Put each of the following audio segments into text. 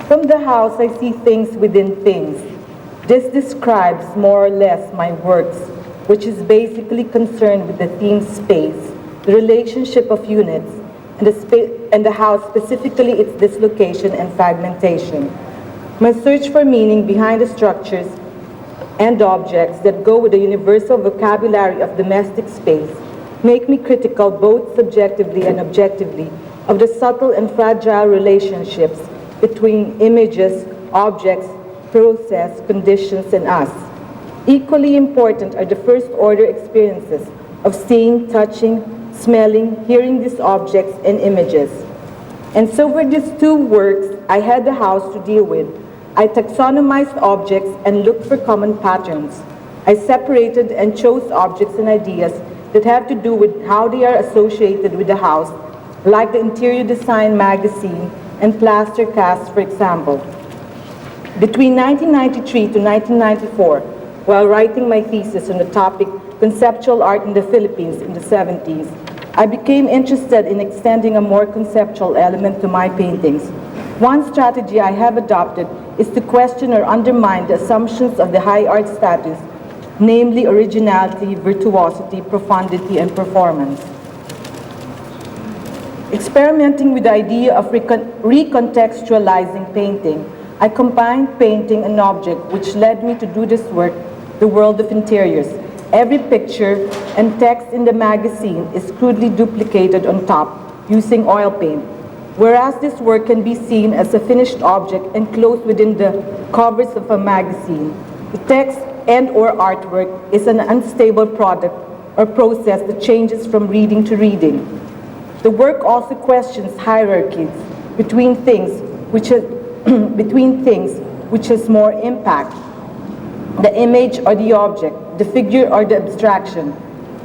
From the house, I see things within things. This describes more or less my works, which is basically concerned with the theme space, the relationship of units, and the house, specifically its dislocation and fragmentation. My search for meaning behind the structures and objects that go with the universal vocabulary of domestic space make me critical both subjectively and objectively of the subtle and fragile relationships between images, objects, process, conditions, and us. Equally important are the first-order experiences of seeing, touching, smelling, hearing these objects and images. And so for these two works I had the house to deal with, I taxonomized objects and looked for common patterns. I separated and chose objects and ideas that have to do with how they are associated with the house, like the interior design magazine and plaster cast, for example. Between 1993 to 1994, while writing my thesis on the topic Conceptual Art in the Philippines in the 70s, I became interested in extending a more conceptual element to my paintings. One strategy I have adopted is to question or undermine the assumptions of the high art status, namely originality, virtuosity, profundity, and performance. Experimenting with the idea of recontextualizing painting, I combined painting and object, which led me to do this work, The World of Interiors. Every picture and text in the magazine is crudely duplicated on top using oil paint, whereas this work can be seen as a finished object enclosed within the covers of a magazine. The text and/or artwork is an unstable product or process that changes from reading to reading. The work also questions hierarchies between things which has more impact, the image or the object, the figure or the abstraction.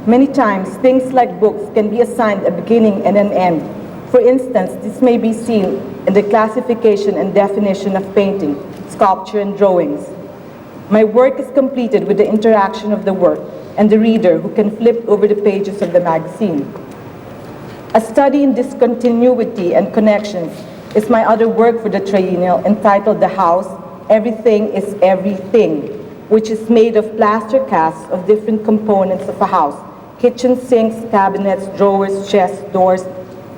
Many times, things like books can be assigned a beginning and an end. For instance, this may be seen in the classification and definition of painting, sculpture, and drawings. My work is completed with the interaction of the work and the reader who can flip over the pages of the magazine. A study in discontinuity and connections is my other work for the Triennial entitled The House, Everything is Everything, which is made of plaster casts of different components of a house: kitchen sinks, cabinets, drawers, chests, doors,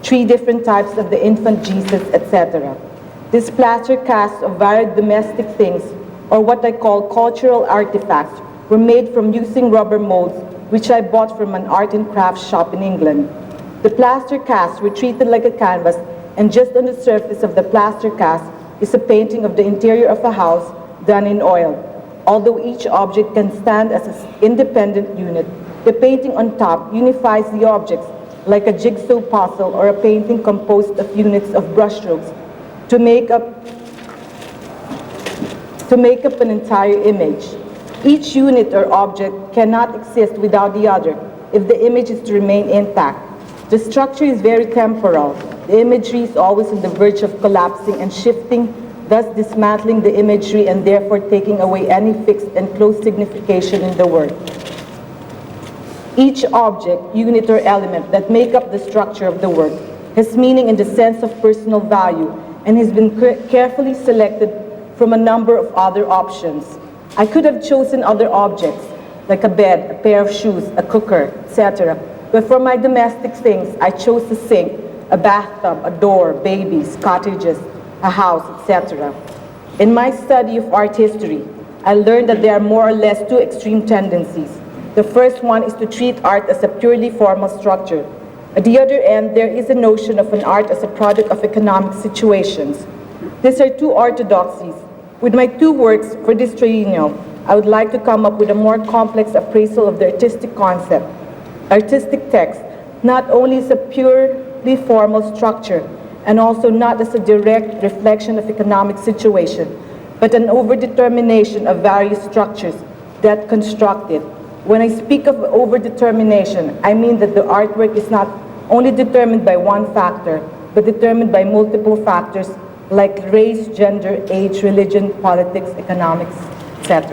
3 different types of the infant Jesus, etc. These plaster casts of varied domestic things, or what I call cultural artifacts, were made from using rubber molds, which I bought from an art and crafts shop in England. The plaster casts were treated like a canvas, and just on the surface of the plaster cast is a painting of the interior of a house done in oil. Although each object can stand as an independent unit, the painting on top unifies the objects like a jigsaw puzzle or a painting composed of units of brushstrokes to make up an entire image. Each unit or object cannot exist without the other if the image is to remain intact. The structure is very temporal. The imagery is always on the verge of collapsing and shifting, thus dismantling the imagery and therefore taking away any fixed and close signification in the work. Each object, unit, or element that make up the structure of the work has meaning in the sense of personal value and has been carefully selected from a number of other options. I could have chosen other objects, like a bed, a pair of shoes, a cooker, etc. But for my domestic things, I chose a sink, a bathtub, a door, babies, cottages, a house, etc. In my study of art history, I learned that there are more or less 2 extreme tendencies. The first one is to treat art as a purely formal structure. At the other end, there is a notion of an art as a product of economic situations. These are 2 orthodoxies. With my 2 works for this triennial, I would like to come up with a more complex appraisal of the artistic concept. Artistic text, not only as a purely formal structure, and also not as a direct reflection of economic situation, but an overdetermination of various structures that construct it. When I speak of overdetermination, I mean that the artwork is not only determined by one factor, but determined by multiple factors like race, gender, age, religion, politics, economics, etc.